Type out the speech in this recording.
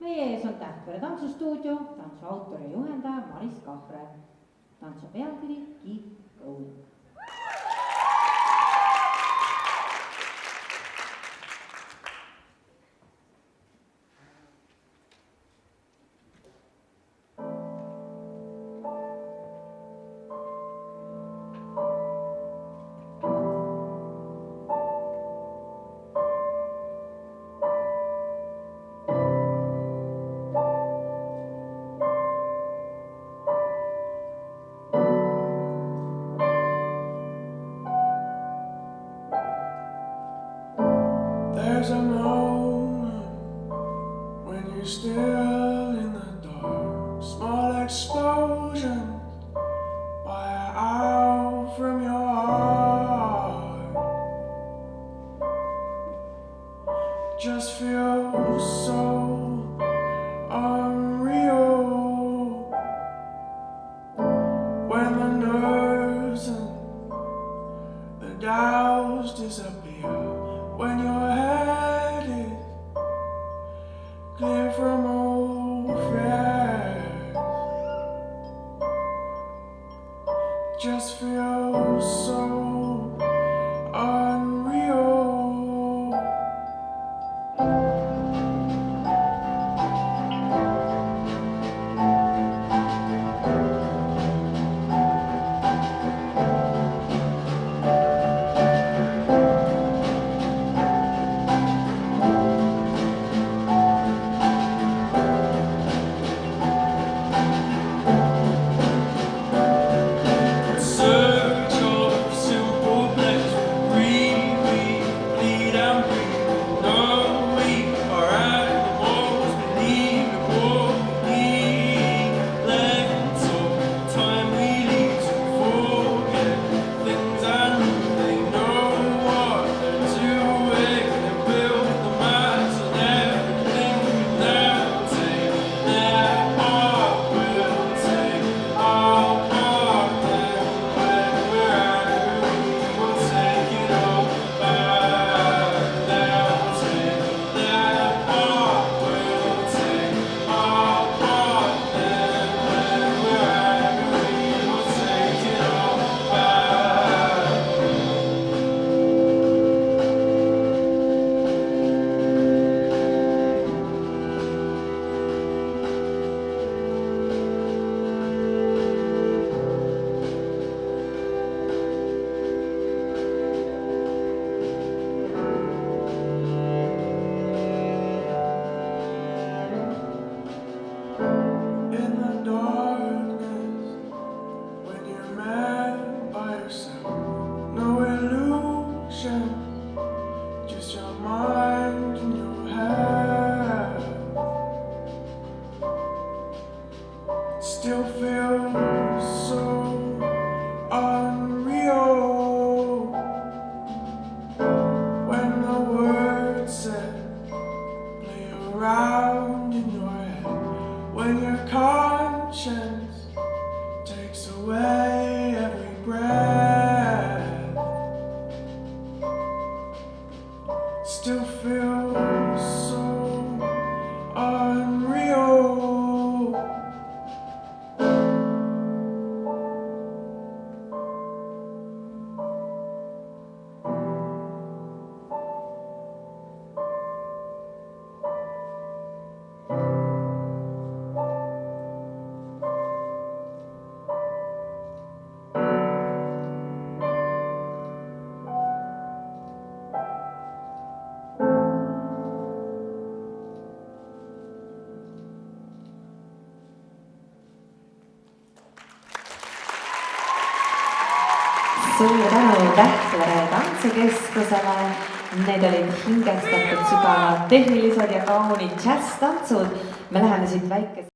meie ees on Tähtvere tantsustuudio, tantsu autor ja juhendaja Maris Kahvre. Tantsu pealkiri Keep Going. There's a moment when you're still in the dark. Small explosions fire out from your heart. Just feels so unreal when the nerves and the doubts disappear. When your head is clear from all fears, just feels so unreal. Just your mind and your head still feels so unreal when the words said play around in your head, when your conscience takes away every breath. Still feels so unreal. Suur tänu Tähtvere tantsukeskusele. Need olid hingestatud sügavad tehnilised ja kaunid džässtantsud. Me läheme siit väikese